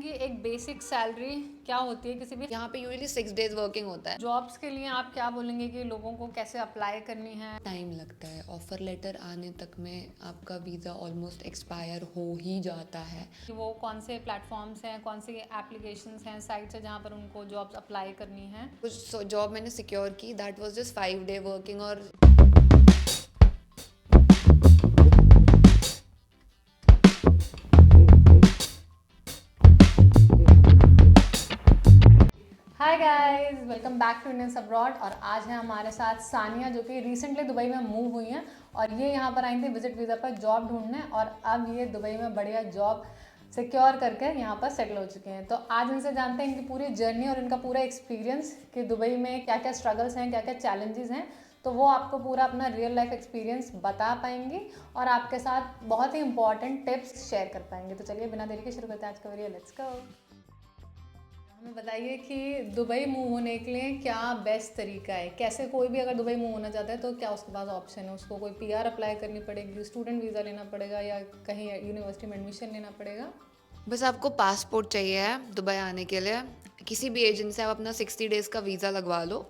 कि एक basic salary क्या होती है किसी भी यहाँ पे यूजुअली 6 days वर्किंग होता है। जॉब्स के लिए आप क्या बोलेंगे कि लोगों को कैसे अप्लाई करनी है? टाइम लगता है, ऑफर लेटर आने तक में आपका वीज़ा ऑलमोस्ट एक्सपायर हो ही जाता है। कि वो कौन से प्लेटफॉर्म्स हैं, कौन सी एप्लीकेशंस हैं, साइट्स हैं जहाँ पर उनको जॉब्स अप्लाई करनी है? कुछ जॉब मैंने सिक्योर की, that was just 5 day working. और hi guys, welcome back to Indians abroad. और आज है हमारे साथ सानिया जो कि रिसेंटली दुबई में मूव हुई हैं और ये यहाँ पर आई थी विजिट वीज़ा पर जॉब ढूंढने और अब ये दुबई में बढ़िया जॉब सिक्योर करके यहाँ पर सेटल हो चुके हैं। तो आज इनसे जानते हैं इनकी पूरी जर्नी और इनका पूरा एक्सपीरियंस कि दुबई में क्या क्या स्ट्रगल्स हैं, क्या क्या चैलेंजेस हैं। तो वो आपको पूरा अपना रियल लाइफ एक्सपीरियंस बता पाएंगी और आपके साथ बहुत ही इंपॉर्टेंट टिप्स शेयर कर पाएंगे। तो चलिए बिना देरी के शुरू करते हैं आज का वीडियो, लेट्स गो। हमें बताइए कि दुबई मूव होने के लिए क्या बेस्ट तरीका है, कैसे कोई भी अगर दुबई मूव होना चाहता है तो क्या उसके पास ऑप्शन है? उसको कोई पीआर अप्लाई करनी पड़ेगी, स्टूडेंट वीज़ा लेना पड़ेगा या कहीं यूनिवर्सिटी में एडमिशन लेना पड़ेगा? बस आपको पासपोर्ट चाहिए है दुबई आने के लिए। किसी भी एजेंट से आप अपना 60 days का वीज़ा लगवा लो।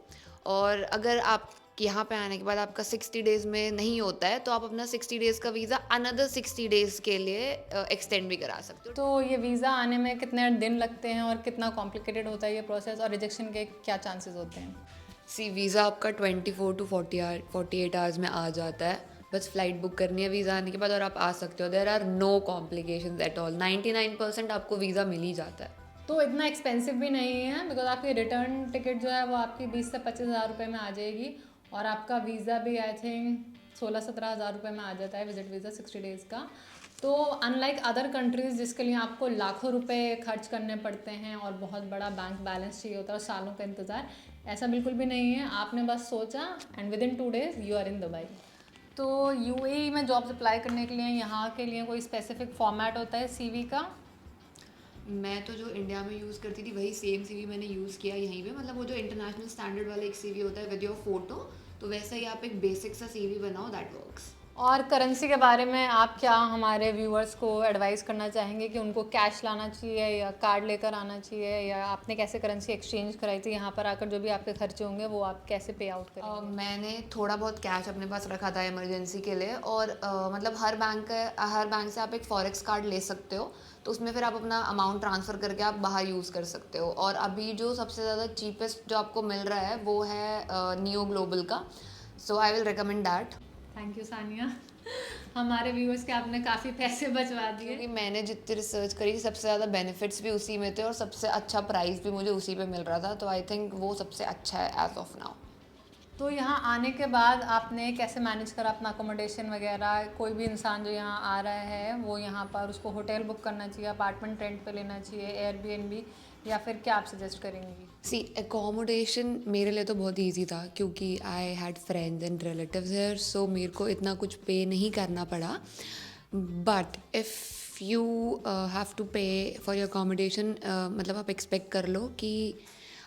और अगर आप यहाँ पे आने के बाद आपका 60 days में नहीं होता है तो आप अपना 60 days का वीज़ा अनदर 60 days के लिए एक्सटेंड भी करा सकते हो। तो ये वीज़ा आने में कितने दिन लगते हैं और कितना कॉम्प्लिकेटेड होता है ये प्रोसेस, और रिजेक्शन के क्या चांसेस होते हैं? वीज़ा आपका 24 to 48 आवर्स में आ जाता है। बस फ्लाइट बुक करनी है वीज़ा आने के बाद और आप आ सकते हो। There are no complications at all. 99% आपको वीज़ा मिल ही जाता है। तो इतना एक्सपेंसिव भी नहीं है, बिकॉज आपकी रिटर्न टिकट जो है वो आपकी 20 से 25 हज़ार रुपये में आ जाएगी और आपका वीज़ा भी आई थिंक 16-17 हज़ार रुपये में आ जाता है, विजिट वीज़ा 60 डेज़ का। तो अनलाइक अदर कंट्रीज़ जिसके लिए आपको लाखों रुपए खर्च करने पड़ते हैं और बहुत बड़ा बैंक बैलेंस चाहिए होता है और सालों का इंतज़ार, ऐसा बिल्कुल भी नहीं है। आपने बस सोचा and within 2 days you are in Dubai. तो यूएई में जॉब्स अप्लाई करने के लिए यहाँ के लिए कोई स्पेसिफिक फॉर्मेट होता है सीवी का? मैं तो जो इंडिया में यूज़ करती थी वही सेम सीवी मैंने यूज़ किया यहीं पे। मतलब वो जो इंटरनेशनल स्टैंडर्ड वाला एक सीवी होता है विद योर फोटो, तो वैसा ही आप एक बेसिक सा सीवी बनाओ, दैट वर्क्स। और करेंसी के बारे में आप क्या हमारे व्यूअर्स को एडवाइस करना चाहेंगे कि उनको कैश लाना चाहिए या कार्ड लेकर आना चाहिए, या आपने कैसे करेंसी एक्सचेंज कराई थी यहाँ पर आकर, जो भी आपके खर्चे होंगे वो आप कैसे पे आउट करेंगे? मैंने थोड़ा बहुत कैश अपने पास रखा था इमरजेंसी के लिए। और मतलब हर बैंक से आप एक फॉरेक्स कार्ड ले सकते हो, तो उसमें फिर आप अपना अमाउंट ट्रांसफ़र करके आप बाहर यूज़ कर सकते हो। और अभी जो सबसे ज़्यादा चीपेस्ट जो आपको मिल रहा है वो है नियो ग्लोबल का। So I will recommend that. Thank you Sania, हमारे व्यूअर्स के आपने काफ़ी पैसे बचवा दिए। क्योंकि मैंने जितनी रिसर्च करी सबसे ज़्यादा बेनिफिट्स भी उसी में थे और सबसे अच्छा प्राइस भी मुझे उसी पे मिल रहा था, तो आई थिंक वो सबसे अच्छा है एज ऑफ नाउ। तो यहाँ आने के बाद आपने कैसे मैनेज करा अपना अकोमोडेशन वगैरह? कोई भी इंसान जो यहाँ आ रहा है वो यहाँ पर उसको होटल बुक करना चाहिए, अपार्टमेंट रेंट पे लेना चाहिए, एयरबीएनबी, या फिर क्या आप सजेस्ट करेंगी? एकोमोडेशन मेरे लिए तो बहुत ईजी था क्योंकि I had friends and relatives here, so मेरे को इतना कुछ पे नहीं करना पड़ा। But if you have to pay for your accommodation, मतलब आप एक्सपेक्ट कर लो कि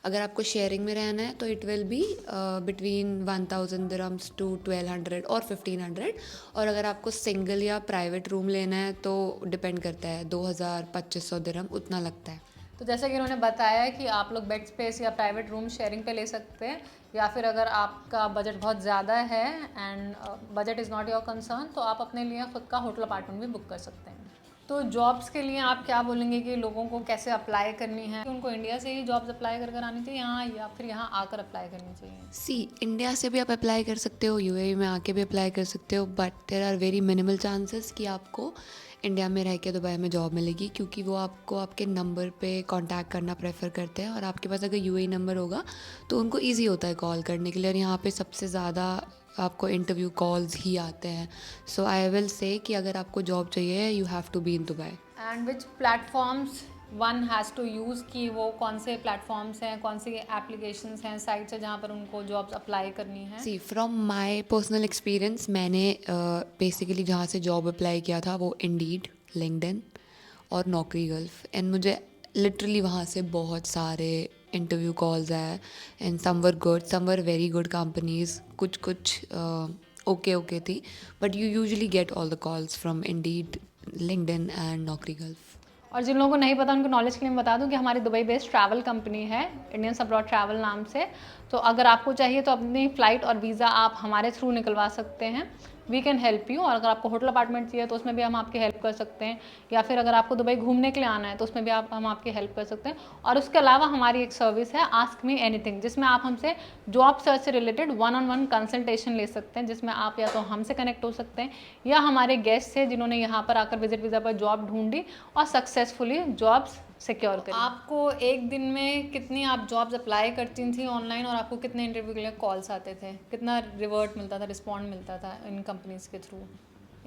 अगर आपको शेयरिंग में रहना है तो it will be between 1000 dirhams to 1200 और 1500। और अगर आपको सिंगल या प्राइवेट रूम लेना है तो डिपेंड करता है, 2000-2500 दिरहम उतना लगता है। तो जैसे कि इन्होंने बताया कि आप लोग बेड स्पेस या प्राइवेट रूम शेयरिंग पे ले सकते हैं, या फिर अगर आपका बजट बहुत ज़्यादा है and budget is not your concern तो आप अपने लिए खुद का होटल अपार्टमेंट भी बुक कर सकते हैं। तो जॉब्स के लिए आप क्या बोलेंगे कि लोगों को कैसे अप्लाई करनी है? उनको इंडिया से ही जॉब्स अप्लाई कर कर आनी चाहिए यहाँ, या फिर यहाँ आकर अप्लाई करनी चाहिए? इंडिया से भी आप अप्लाई कर सकते हो, यूएई में आके भी अप्लाई कर सकते हो, but there are very minimal chances कि आपको इंडिया में रह के दुबई में जॉब मिलेगी, क्योंकि वो आपको आपके नंबर पे कांटेक्ट करना प्रेफर करते हैं। और आपके पास अगर यूएई नंबर होगा तो उनको इजी होता है कॉल करने के लिए, और यहाँ पे सबसे ज़्यादा आपको इंटरव्यू कॉल्स ही आते हैं। सो आई विल से कि अगर आपको जॉब चाहिए you have to be in Dubai. And which platforms one has to use, कि वो कौन से प्लेटफॉर्म्स हैं, कौन सी एप्लीकेशंस हैं, साइट्स हैं जहाँ पर उनको जॉब्स अप्लाई करनी है? फ्रॉम माई पर्सनल एक्सपीरियंस मैंने बेसिकली जहाँ से जॉब अप्लाई किया था वो इंडीड, लिंक्डइन और नौकरी गल्फ। एंड मुझे लिटरली वहाँ से बहुत सारे इंटरव्यू कॉल्स आए and some were good, some were very good companies, कुछ कुछ ओके थी। But you usually get all the calls from Indeed, LinkedIn and Naukri Gulf. और जिन लोगों को नहीं पता उनको नॉलेज के लिए मैं बता दूं कि हमारी दुबई बेस्ड ट्रैवल कंपनी है, इंडियंस अब्रॉड ट्रैवल नाम से। तो अगर आपको चाहिए तो अपनी फ़्लाइट और वीज़ा आप हमारे थ्रू निकलवा सकते हैं, वी कैन हेल्प यू। और अगर आपको होटल अपार्टमेंट चाहिए तो उसमें भी हम आपकी हेल्प कर सकते हैं, या फिर अगर आपको दुबई घूमने के लिए आना है तो उसमें भी हम आपकी हेल्प कर सकते हैं। और उसके अलावा हमारी एक सर्विस है आस्क मी एनीथिंग, जिसमें आप हमसे जॉब सर्च से रिलेटेड 1-on-1 कंसल्टेशन ले सकते हैं, जिसमें आप या तो हमसे कनेक्ट हो सकते हैं या हमारे गेस्ट से जिन्होंने यहाँ पर आकर विजिट वीज़ा पर जॉब ढूंढी और सक्सेसफुली जॉब्स सिक्योर करी। आपको एक दिन में कितनी आप जॉब्स अप्लाई करती थी ऑनलाइन, और आपको कितने इंटरव्यू के लिए कॉल्स आते थे, कितना रिवर्ट मिलता था, रिस्पॉन्ड मिलता था इन कंपनीज के थ्रू,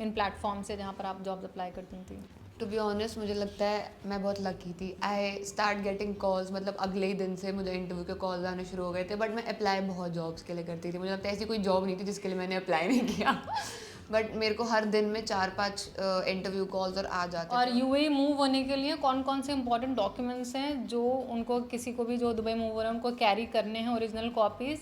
इन प्लेटफॉर्म से जहाँ पर आप जॉब्स अप्लाई करती थी? टू बी ऑनेस्ट मुझे लगता है मैं बहुत लकी थी। आई स्टार्ट गेटिंग कॉल्स, मतलब अगले ही दिन से मुझे इंटरव्यू के कॉल्स आने शुरू हो गए थे। बट मैं अप्लाई बहुत जॉब्स के लिए करती थी। मुझे लगता है ऐसी कोई जॉब नहीं थी जिसके लिए मैंने अप्लाई नहीं किया। बट मेरे को हर दिन में 4-5 इंटरव्यू कॉल्स और आ जाते और थे। यूएई मूव होने के लिए कौन कौन से इंपॉर्टेंट डॉक्यूमेंट्स हैं जो उनको, किसी को भी जो दुबई मूव हो रहा है उनको कैरी करने हैं, ओरिजिनल कॉपीज़,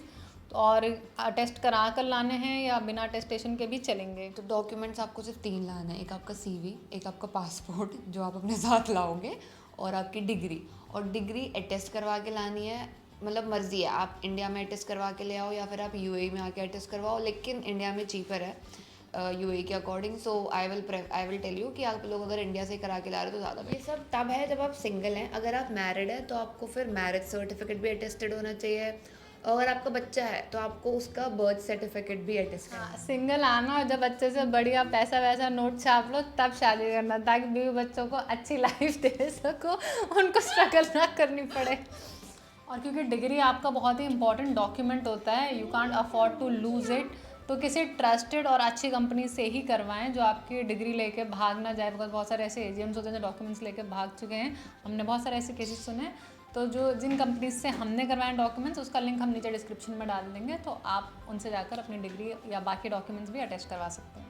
और अटेस्ट करा कर लाने हैं या बिना अटेस्टेशन के भी चलेंगे? तो डॉक्यूमेंट्स आपको सिर्फ 3 लाना है। एक आपका सीवी, एक आपका पासपोर्ट जो आप अपने साथ लाओगे, और आपकी डिग्री। और डिग्री अटेस्ट करवा के लानी है, मतलब मर्जी है, आप इंडिया में अटेस्ट करवा के ले आओ या फिर आप यूएई में आके अटेस्ट करवाओ, लेकिन इंडिया में चीपर है यूएई के according. So I will tell you कि आप लोग अगर इंडिया से करा के ला रहे हो तो ज़्यादा। ये सब तब है जब आप सिंगल हैं। अगर आप मैरिड है तो आपको फिर मैरिज सर्टिफिकेट भी अटेस्टेड होना चाहिए। अगर आपका बच्चा है तो आपको उसका बर्थ सर्टिफिकेट भी अटेस्ट करना है। सिंगल आना, और जब बच्चे से बढ़िया पैसा वैसा नोट छाप लो तब शादी करना, ताकि बीवी बच्चों को अच्छी लाइफ दे सको, उनको स्ट्रगल ना करनी पड़े। और क्योंकि डिग्री आपका बहुत ही इंपॉर्टेंट डॉक्यूमेंट होता है, you can't afford to lose it, तो किसी ट्रस्टेड और अच्छी कंपनी से ही करवाएं जो आपकी डिग्री लेके भाग ना जाए। बिकॉज बहुत सारे ऐसे एजेंट्स होते हैं जो डॉक्यूमेंट्स लेके भाग चुके हैं, हमने बहुत सारे ऐसे केसेस सुने। तो जो जिन कंपनीज से हमने करवाए डॉक्यूमेंट्स, उसका लिंक हम नीचे डिस्क्रिप्शन में डाल देंगे, तो आप उनसे जाकर अपनी डिग्री या बाकी डॉक्यूमेंट्स भी अटैच करवा सकते हैं।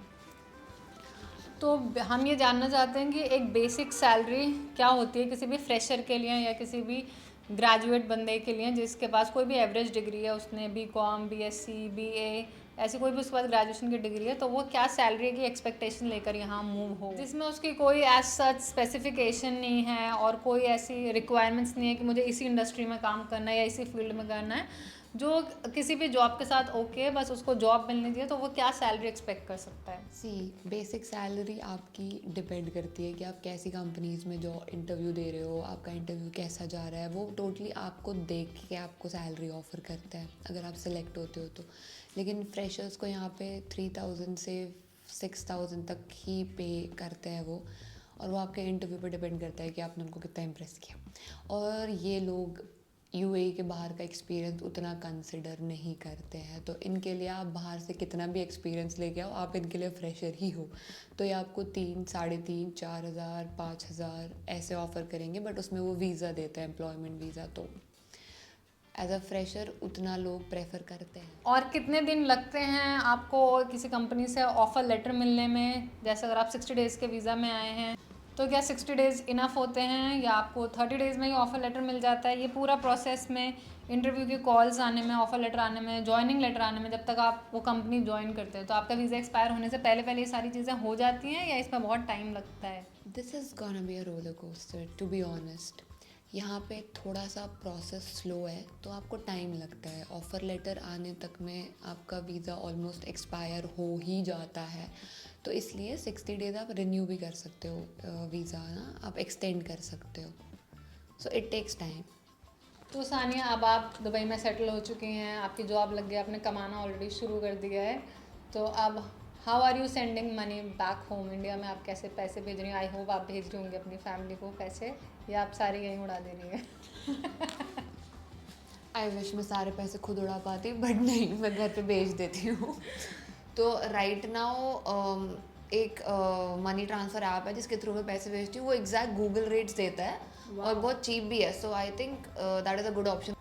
तो हम ये जानना चाहते हैं कि एक बेसिक सैलरी क्या होती है किसी भी फ्रेशर के लिए या किसी भी ग्रेजुएट बंदे के लिए जिसके पास कोई भी एवरेज डिग्री है, उसने बीकॉम, बीएससी, बीए, ऐसी कोई भी उसके बाद ग्रेजुएशन की डिग्री है, तो वो क्या सैलरी की एक्सपेक्टेशन लेकर यहाँ मूव हो, जिसमें उसकी कोई एज सच स्पेसिफिकेशन नहीं है और कोई ऐसी रिक्वायरमेंट्स नहीं है कि मुझे इसी इंडस्ट्री में काम करना है या इसी फील्ड में करना है, जो किसी भी जॉब के साथ ओके, बस उसको जॉब मिलनी चाहिए, तो वो क्या सैलरी एक्सपेक्ट कर सकता है? सी बेसिक सैलरी आपकी डिपेंड करती है कि आप कैसी कंपनीज़ में जो इंटरव्यू दे रहे हो, आपका इंटरव्यू कैसा जा रहा है, वो टोटली आपको देख के आपको सैलरी ऑफ़र करता है अगर आप सिलेक्ट होते हो तो। लेकिन फ्रेशर्स को यहाँ पे 3000 से 6000 तक ही पे करते हैं वो, और वो आपके इंटरव्यू पर डिपेंड करता है कि आपने उनको कितना इम्प्रेस किया। और ये लोग यूएई के बाहर का एक्सपीरियंस उतना कंसिडर नहीं करते हैं, तो इनके लिए आप बाहर से कितना भी एक्सपीरियंस लेके आओ, आप इनके लिए फ्रेशर ही हो, तो ये आपको 3, 3,500, 4,000, 5,000 ऐसे ऑफ़र करेंगे। बट उसमें वो वीज़ा देते हैं, एम्प्लॉयमेंट वीज़ा, तो एज अ फ्रेशर उतना लोग प्रेफर करते हैं। और कितने दिन लगते हैं आपको किसी कंपनी से ऑफ़र लेटर मिलने में? जैसे अगर आप 60 डेज़ के वीज़ा में आए हैं तो क्या 60 डेज़ इनफ होते हैं या आपको 30 डेज़ में ही ऑफ़र लेटर मिल जाता है? ये पूरा प्रोसेस में, इंटरव्यू के कॉल्स आने में, ऑफ़र लेटर आने में, जॉइनिंग लेटर आने में, जब तक आप वो कंपनी ज्वाइन करते हैं, तो आपका वीज़ा एक्सपायर होने से पहले पहले ये सारी चीज़ें हो जाती हैं या इसमें बहुत टाइम लगता है? This is gonna be a roller coaster to be honest. यहाँ पे थोड़ा सा प्रोसेस स्लो है, तो आपको टाइम लगता है। ऑफ़र लेटर आने तक में आपका वीज़ा ऑलमोस्ट एक्सपायर हो ही जाता है, तो इसलिए 60 डेज़ आप रिन्यू भी कर सकते हो वीज़ा ना, आप एक्सटेंड कर सकते हो, सो इट टेक्स टाइम। तो सानिया, अब आप दुबई में सेटल हो चुकी हैं, आपकी जॉब लग गई, आपने कमाना ऑलरेडी शुरू कर दिया है, तो अब how are you sending money back home? India में आप कैसे पैसे भेज रही हैं? आई होप आप भेज रही होंगी अपनी फैमिली को पैसे, या आप सारी यहीं उड़ा दे रही हैं? आई विश मैं सारे पैसे खुद उड़ा पाती, बट नहीं, मैं घर पे भेज देती हूँ। तो राइट नाउ एक मनी ट्रांसफ़र ऐप है जिसके थ्रू मैं पैसे भेजती हूँ, वो एग्जैक्ट गूगल रेट्स देता है और बहुत चीप भी है, so I think that is a good option.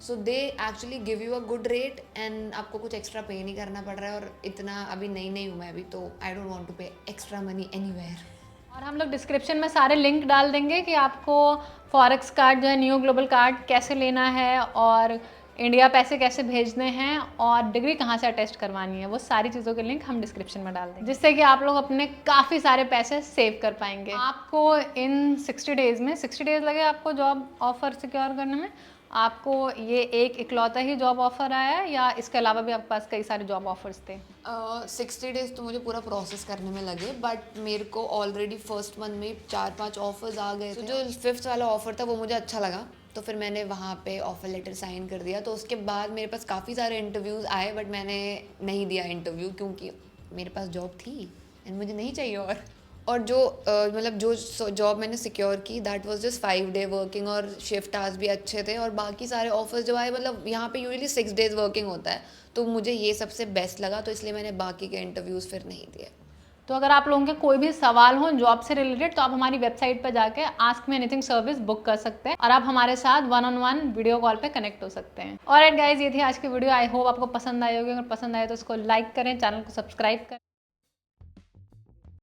So they actually give you a good rate and आपको कुछ एक्स्ट्रा पे नहीं करना पड़ रहा है, और इतना अभी नई हूँ मैं अभी, तो आई डोंट वांट टू पे एक्स्ट्रा मनी एनीवेयर। और हम लोग डिस्क्रिप्शन में सारे लिंक डाल देंगे कि आपको फॉरेक्स कार्ड जो है, न्यू ग्लोबल कार्ड कैसे लेना है, और इंडिया पैसे कैसे भेजने हैं और डिग्री कहाँ से अटेस्ट करवानी है, वो सारी चीज़ों के लिंक हम डिस्क्रिप्शन में डाल देंगे, जिससे कि आप लोग अपने काफ़ी सारे पैसे सेव कर पाएंगे। आपको इन 60 डेज़ में 60 डेज़ लगे आपको जॉब ऑफर सिक्योर करने में। आपको ये एक इकलौता ही जॉब ऑफर आया है या इसके अलावा भी आपके पास कई सारे जॉब ऑफर्स थे? 60 डेज़ तो मुझे पूरा प्रोसेस करने में लगे, बट मेरे को ऑलरेडी फर्स्ट मंथ में 4-5 ऑफर्स आ गए थे। जो 5th वाला ऑफर था वो मुझे अच्छा लगा, तो फिर मैंने वहाँ पे ऑफर लेटर साइन कर दिया। तो उसके बाद मेरे पास काफ़ी सारे इंटरव्यूज़ आए, बट मैंने नहीं दिया इंटरव्यू क्योंकि मेरे पास जॉब थी एंड मुझे नहीं चाहिए। और जो मतलब जो जॉब मैंने सिक्योर की that was just 5 day working और शिफ्ट आवर्स भी अच्छे थे, और बाकी सारे ऑफर्स जो आए मतलब यहाँ पे यूजुअली 6 डेज वर्किंग होता है, तो मुझे ये सबसे बेस्ट लगा, तो इसलिए मैंने बाकी के इंटरव्यूज़ फिर नहीं दिए। तो अगर आप लोगों के कोई भी सवाल हो जॉब से रिलेटेड तो आप हमारी वेबसाइट पर जाके ask me anything service book कर सकते हैं और आप हमारे साथ 1-on-1 वीडियो कॉल पे कनेक्ट हो सकते हैं। ऑलराइट गाइज, ये थी आज की वीडियो। आई होप आपको पसंद आई होगी। अगर पसंद आए तो इसको लाइक करें, चैनल को सब्सक्राइब करें।